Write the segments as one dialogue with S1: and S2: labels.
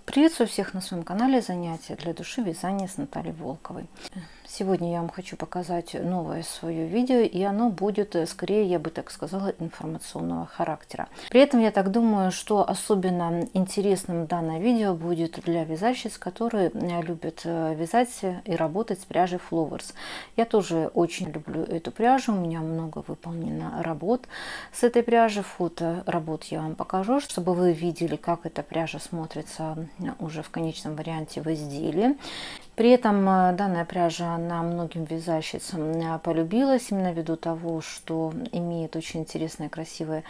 S1: Приветствую всех на своем канале «Занятия для души. Вязание с Натальей Волковой». Сегодня я вам хочу показать новое свое видео, и оно будет, скорее, я бы так сказала, информационного характера. При этом я так думаю, что особенно интересным данное видео будет для вязальщиц, которые любят вязать и работать с пряжей Flowers. Я тоже очень люблю эту пряжу, у меня много выполнено работ с этой пряжей. Фото работ я вам покажу, чтобы вы видели, как эта пряжа смотрится уже в конечном варианте в изделии. При этом данная пряжа, она многим вязальщицам полюбилась, именно ввиду того, что имеет очень интересное, красивое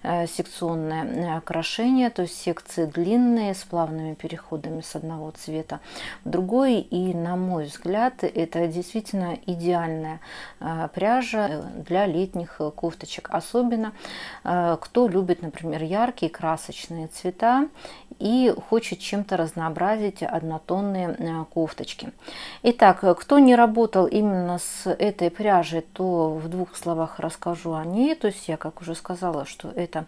S1: секционное окрашение, то есть секции длинные, с плавными переходами с одного цвета в другой. И, на мой взгляд, это действительно идеальная пряжа для летних кофточек. Особенно, кто любит, например, яркие красочные цвета и хочет чем-то разнообразить однотонные кофточки. Итак, кто не работал именно с этой пряжей, то в двух словах расскажу о ней. То есть я, как уже сказала, что эта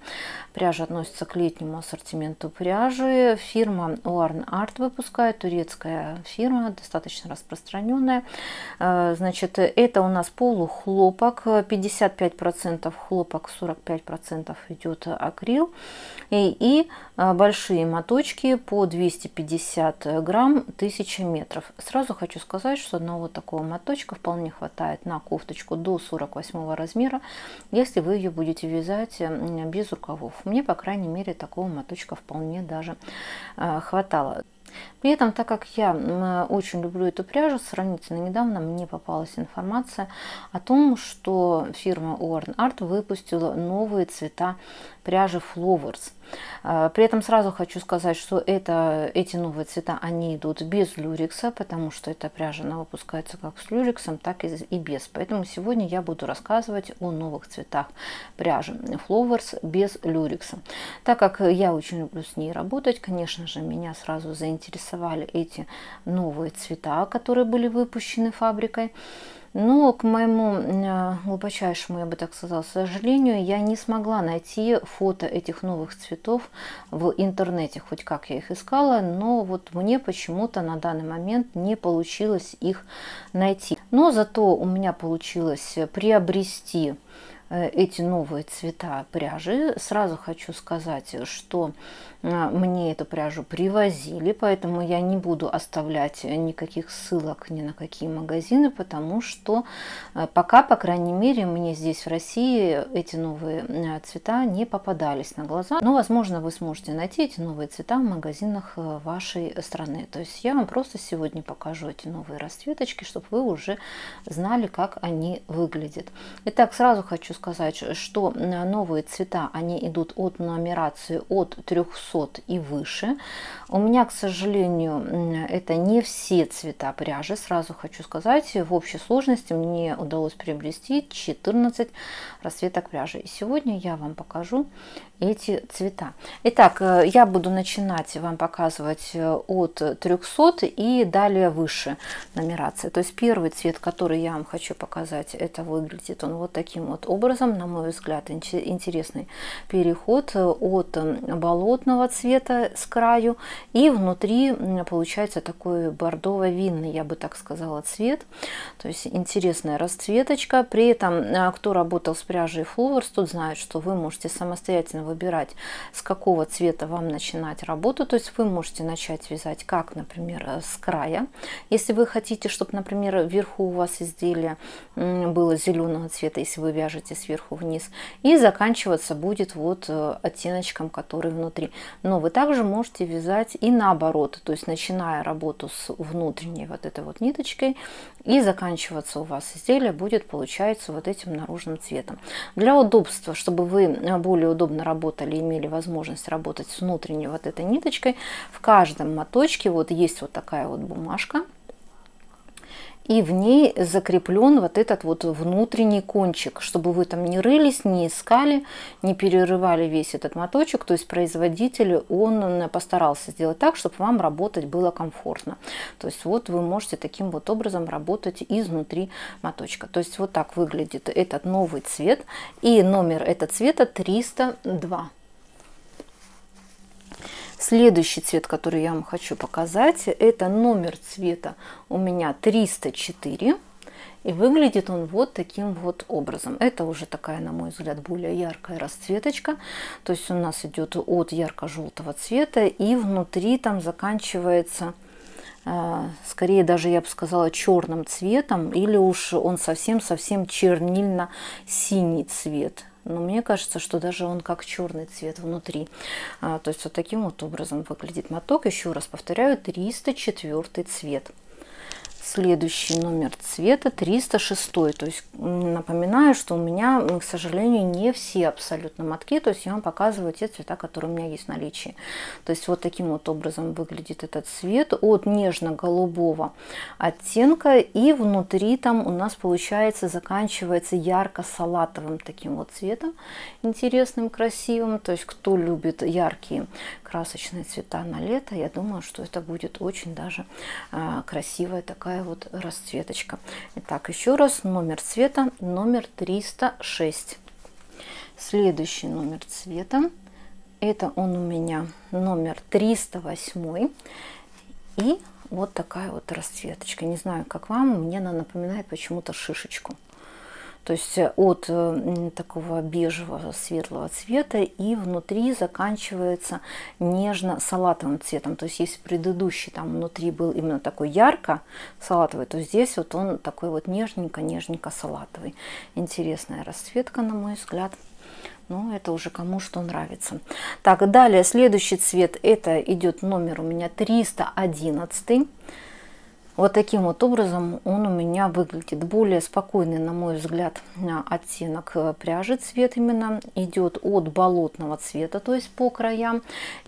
S1: пряжа относится к летнему ассортименту пряжи. Фирма Warn Art выпускает, турецкая фирма, достаточно распространенная. Значит, это у нас полухлопок, 55% хлопок, 45% идет акрил. И большие моточки по 250 грамм, 1000 метров. Сразу хочу сказать, что одного такого моточка вполне хватает на кофточку до 48 размера, если вы ее будете вязать без рукавов. Мне, по крайней мере, такого моточка вполне даже хватало. При этом, так как я очень люблю эту пряжу, сравнительно недавно мне попалась информация о том, что фирма Warn Art выпустила новые цвета пряжи Flowers. При этом сразу хочу сказать, что эти новые цвета, они идут без люрекса, потому что эта пряжа, она выпускается как с люрексом, так и без. Поэтому сегодня я буду рассказывать о новых цветах пряжи Flowers без люрекса. Так как я очень люблю с ней работать, конечно же, меня сразу заинтересовали эти новые цвета, которые были выпущены фабрикой. Но к моему глубочайшему, я бы так сказала, сожалению, я не смогла найти фото этих новых цветов в интернете, хоть как я их искала, но вот мне почему-то на данный момент не получилось их найти. Но зато у меня получилось приобрести эти новые цвета пряжи. Сразу хочу сказать, что мне эту пряжу привозили, поэтому я не буду оставлять никаких ссылок ни на какие магазины, потому что пока, по крайней мере, мне здесь в России эти новые цвета не попадались на глаза. Но, возможно, вы сможете найти эти новые цвета в магазинах вашей страны. То есть я вам просто сегодня покажу эти новые расцветочки, чтобы вы уже знали, как они выглядят. Итак, сразу хочу сказать, что новые цвета, они идут от нумерации от 300 и выше. У меня, к сожалению, это не все цвета пряжи, сразу хочу сказать. В общей сложности мне удалось приобрести 14 расцветок пряжи. И сегодня я вам покажу эти цвета. Итак, я буду начинать вам показывать от 300 и далее выше нумерация. То есть первый цвет, который я вам хочу показать, это выглядит он вот таким вот образом. На мой взгляд, интересный переход от болотного цвета с краю, и внутри получается такой бордово-винный, я бы так сказала, цвет. То есть интересная расцветочка. При этом, кто работал с пряжей Flowers, тот знает, что вы можете самостоятельно выбирать, с какого цвета вам начинать работу. То есть вы можете начать вязать как, например, с края. Если вы хотите, чтобы, например, вверху у вас изделие было зеленого цвета, если вы вяжете сверху вниз, и заканчиваться будет вот оттеночком, который внутри. Но вы также можете вязать и наоборот, то есть начиная работу с внутренней вот этой вот ниточкой, и заканчиваться у вас изделие будет, получается, вот этим наружным цветом. Для удобства, чтобы вы более удобно работали, имели возможность работать с внутренней вот этой ниточкой, в каждом моточке вот есть вот такая вот бумажка, и в ней закреплен вот этот вот внутренний кончик, чтобы вы там не рылись, не искали, не перерывали весь этот моточек. То есть производитель, он постарался сделать так, чтобы вам работать было комфортно. То есть вот вы можете таким вот образом работать изнутри моточка. То есть вот так выглядит этот новый цвет, и номер этого цвета 302. Следующий цвет, который я вам хочу показать, это номер цвета у меня 304. И выглядит он вот таким вот образом. Это уже такая, на мой взгляд, более яркая расцветочка. То есть у нас идет от ярко-желтого цвета, и внутри там заканчивается, скорее даже, я бы сказала, черным цветом, или уж он совсем-совсем чернильно-синий цвет. Но мне кажется, что даже он как черный цвет внутри. То есть вот таким вот образом выглядит моток. Еще раз повторяю, 304 цвет. Следующий номер цвета 306. То есть напоминаю, что у меня, к сожалению, не все абсолютно мотки. То есть я вам показываю те цвета, которые у меня есть в наличии. То есть вот таким вот образом выглядит этот цвет от нежно-голубого оттенка. И внутри там у нас получается заканчивается ярко-салатовым таким вот цветом. Интересным, красивым. То есть кто любит яркие красочные цвета на лето, я думаю, что это будет очень даже красивая такая вот расцветочка. Итак, еще раз, номер цвета номер 306. Следующий номер цвета, это он у меня номер 308. И вот такая вот расцветочка. Не знаю, как вам, мне она напоминает почему-то шишечку. То есть от такого бежевого светлого цвета и внутри заканчивается нежно-салатовым цветом. То есть если предыдущий там внутри был именно такой ярко-салатовый, то здесь вот он такой вот нежненько-нежненько салатовый. Интересная расцветка, на мой взгляд. Но это уже кому что нравится. Так, далее следующий цвет, это идет номер у меня 311. Вот таким вот образом он у меня выглядит. Более спокойный, на мой взгляд, оттенок пряжи, цвет именно идет от болотного цвета, то есть по краям,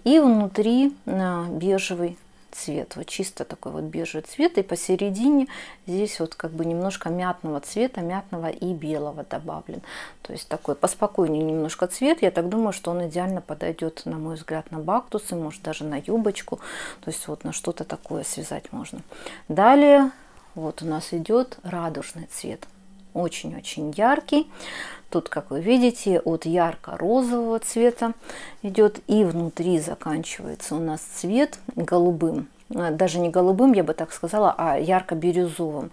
S1: и внутри бежевый цвет, вот чисто такой вот бежевый цвет, и посередине здесь вот как бы немножко мятного цвета, мятного и белого добавлен. То есть такой поспокойнее немножко цвет. Я так думаю, что он идеально подойдет, на мой взгляд, на бактусы, может даже на юбочку. То есть вот на что-то такое связать можно. Далее вот у нас идет радужный цвет. Очень-очень яркий. Тут, как вы видите, от ярко-розового цвета идет, и внутри заканчивается у нас цвет голубым. Даже не голубым, я бы так сказала, а ярко-бирюзовым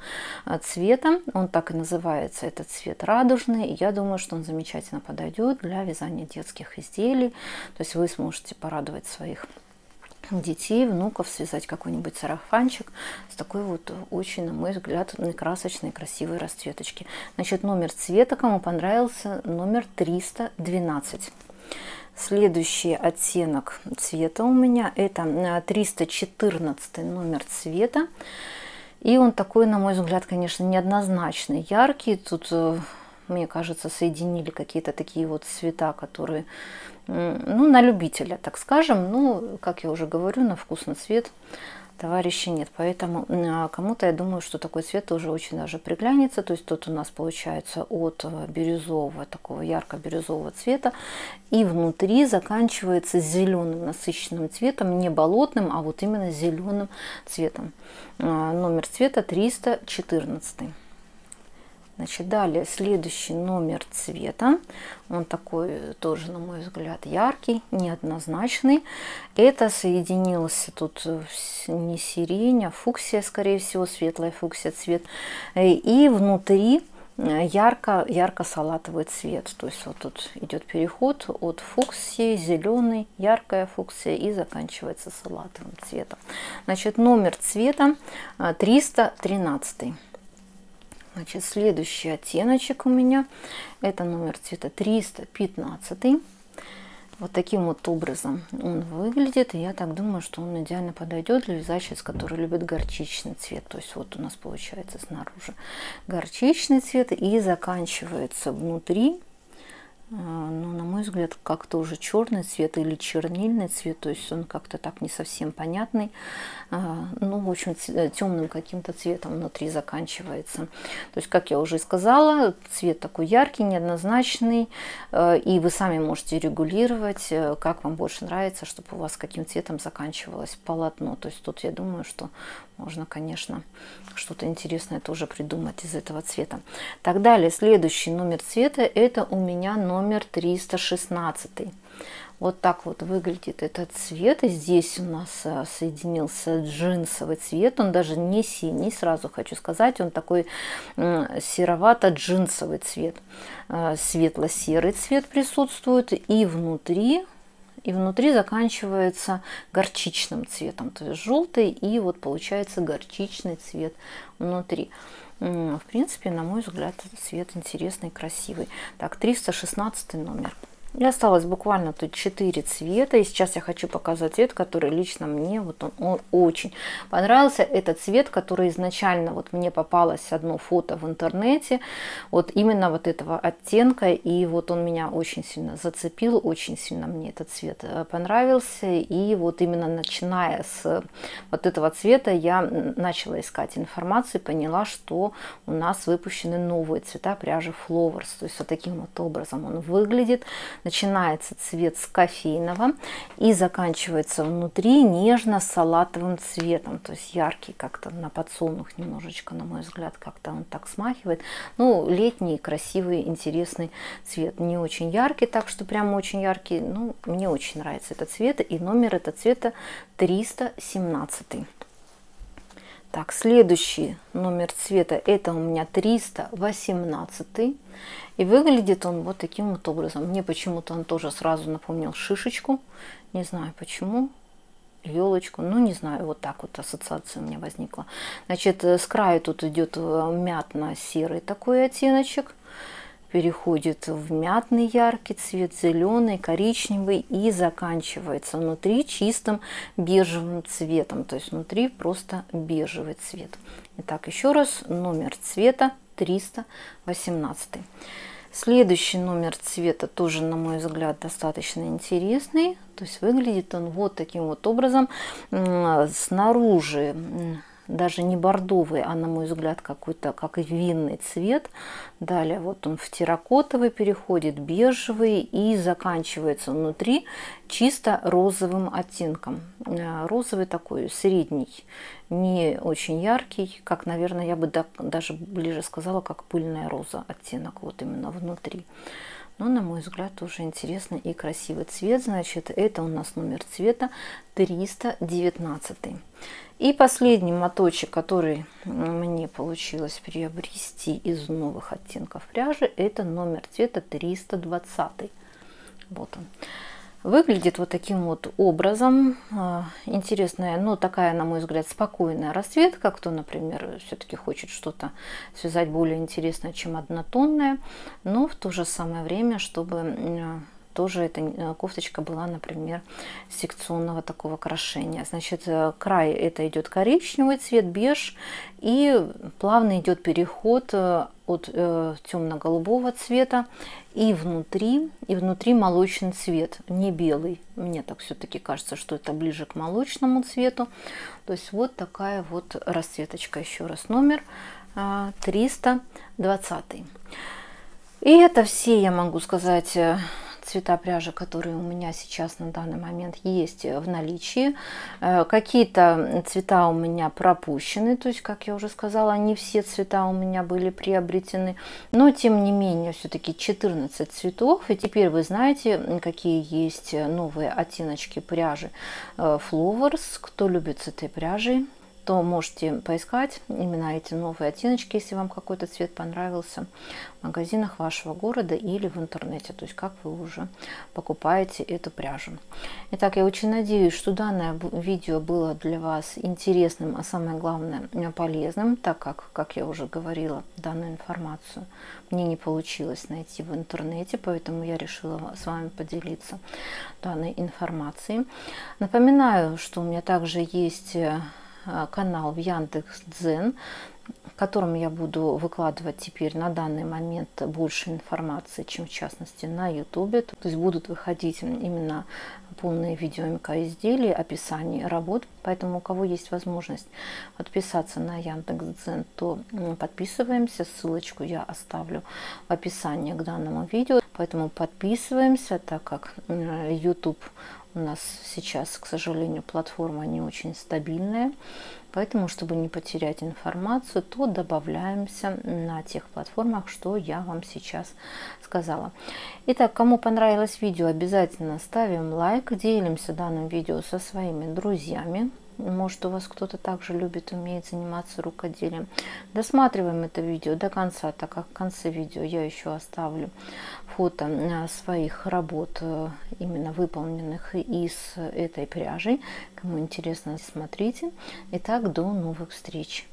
S1: цветом. Он так и называется, этот цвет радужный. И я думаю, что он замечательно подойдет для вязания детских изделий. То есть вы сможете порадовать своих детей, внуков, связать какой-нибудь сарафанчик с такой вот очень, на мой взгляд, красочной, красивой расцветочки. Значит, номер цвета, кому понравился, номер 312. Следующий оттенок цвета у меня это 314 номер цвета. И он такой, на мой взгляд, конечно, неоднозначный, яркий. Тут, мне кажется, соединили какие-то такие вот цвета, которые, ну, на любителя, так скажем. Ну, как я уже говорю, на вкус, на цвет товарищей нет. Поэтому кому-то, я думаю, что такой цвет тоже очень даже приглянется. То есть тут у нас получается от бирюзового, такого ярко-бирюзового цвета, и внутри заканчивается зеленым насыщенным цветом, не болотным, а вот именно зеленым цветом. Номер цвета 314. Значит, далее следующий номер цвета, он такой тоже, на мой взгляд, яркий, неоднозначный. Это соединился тут не сирень, а фуксия, скорее всего, светлая фуксия цвет. И внутри ярко-салатовый цвет. То есть вот тут идет переход от фуксии, зеленый, яркая фуксия, и заканчивается салатовым цветом. Значит, номер цвета 313. Значит, следующий оттеночек у меня, это номер цвета 315. Вот таким вот образом он выглядит. И я так думаю, что он идеально подойдет для вязальщиц, которые любят горчичный цвет. То есть вот у нас получается снаружи горчичный цвет и заканчивается внутри, ну, на мой взгляд, как-то уже черный цвет или чернильный цвет. То есть он как-то так не совсем понятный. Ну, в общем, темным каким-то цветом внутри заканчивается. То есть, как я уже сказала, цвет такой яркий, неоднозначный. И вы сами можете регулировать, как вам больше нравится, чтобы у вас каким цветом заканчивалось полотно. То есть тут я думаю, что можно, конечно, что-то интересное тоже придумать из этого цвета. Так, далее, следующий номер цвета, это у меня номер 316. Вот так вот выглядит этот цвет. И здесь у нас соединился джинсовый цвет. Он даже не синий, сразу хочу сказать. Он такой серовато-джинсовый цвет. Светло-серый цвет присутствует. И внутри заканчивается горчичным цветом. То есть желтый и вот получается горчичный цвет внутри. В принципе, на мой взгляд, цвет интересный, красивый. Так, 316 номер. И осталось буквально тут 4 цвета. И сейчас я хочу показать цвет, который лично мне, вот он очень понравился. Это цвет, который изначально вот мне попалось одно фото в интернете. Вот именно вот этого оттенка. И вот он меня очень сильно зацепил. Очень сильно мне этот цвет понравился. И вот именно начиная с вот этого цвета я начала искать информацию. Поняла, что у нас выпущены новые цвета пряжи Flowers. То есть вот таким вот образом он выглядит. Начинается цвет с кофейного и заканчивается внутри нежно-салатовым цветом. То есть яркий, как-то на подсолнух немножечко, на мой взгляд, как-то он так смахивает. Ну, летний, красивый, интересный цвет. Не очень яркий, так что прям очень яркий. Ну, мне очень нравится этот цвет. И номер этого цвета 317. Так, следующий номер цвета, это у меня 318. И выглядит он вот таким вот образом. Мне почему-то он тоже сразу напомнил шишечку. Не знаю почему. Елочку. Ну, не знаю, вот так вот ассоциация у меня возникла. Значит, с краю тут идет мятно-серый такой оттеночек. Переходит в мятный яркий цвет, зеленый, коричневый и заканчивается внутри чистым бежевым цветом. То есть внутри просто бежевый цвет. Итак, еще раз, номер цвета 318. Следующий номер цвета тоже, на мой взгляд, достаточно интересный. То есть выглядит он вот таким вот образом. Снаружи даже не бордовый, а, на мой взгляд, какой-то как винный цвет. Далее вот он в терракотовый переходит, бежевый и заканчивается внутри чисто розовым оттенком. Розовый такой средний, не очень яркий, как, наверное, я бы даже ближе сказала, как пыльная роза оттенок вот именно внутри. Но, на мой взгляд, тоже интересный и красивый цвет. Значит, это у нас номер цвета 319. И последний моточек, который мне получилось приобрести из новых оттенков пряжи, это номер цвета 320. Вот он. Выглядит вот таким вот образом. Интересная, но такая, на мой взгляд, спокойная расцветка. Кто, например, все-таки хочет что-то связать более интересное, чем однотонное. Но в то же самое время, чтобы тоже эта кофточка была, например, секционного такого крошения. Значит, край это идет коричневый цвет, беж. И плавно идет переход от темно-голубого цвета и внутри молочный цвет, не белый. Мне так все-таки кажется, что это ближе к молочному цвету. То есть вот такая вот расцветочка. Еще раз номер 320. И это все, я могу сказать, цвета пряжи, которые у меня сейчас на данный момент есть в наличии. Какие-то цвета у меня пропущены, то есть, как я уже сказала, не все цвета у меня были приобретены, но тем не менее все-таки 14 цветов. И теперь вы знаете, какие есть новые оттеночки пряжи Flowers. Кто любит с этой пряжей, то можете поискать именно эти новые оттеночки, если вам какой-то цвет понравился, в магазинах вашего города или в интернете, то есть как вы уже покупаете эту пряжу. Итак, я очень надеюсь, что данное видео было для вас интересным, а самое главное полезным, так как я уже говорила, данную информацию мне не получилось найти в интернете, поэтому я решила с вами поделиться данной информацией. Напоминаю, что у меня также есть канал в Яндекс.Дзен, в котором я буду выкладывать теперь на данный момент больше информации, чем в частности на Ютубе. То есть будут выходить именно полные видео МК-изделия, описание работ. Поэтому у кого есть возможность подписаться на Яндекс.Дзен, то подписываемся. Ссылочку я оставлю в описании к данному видео. Поэтому подписываемся, так как YouTube У нас сейчас, к сожалению, платформа не очень стабильная, поэтому, чтобы не потерять информацию, то добавляемся на тех платформах, что я вам сейчас сказала. Итак, кому понравилось видео, обязательно ставим лайк, делимся данным видео со своими друзьями. Может, у вас кто-то также любит, умеет заниматься рукоделием. Досматриваем это видео до конца, так как в конце видео я еще оставлю фото своих работ, именно выполненных из этой пряжи. Кому интересно, смотрите. Итак, до новых встреч!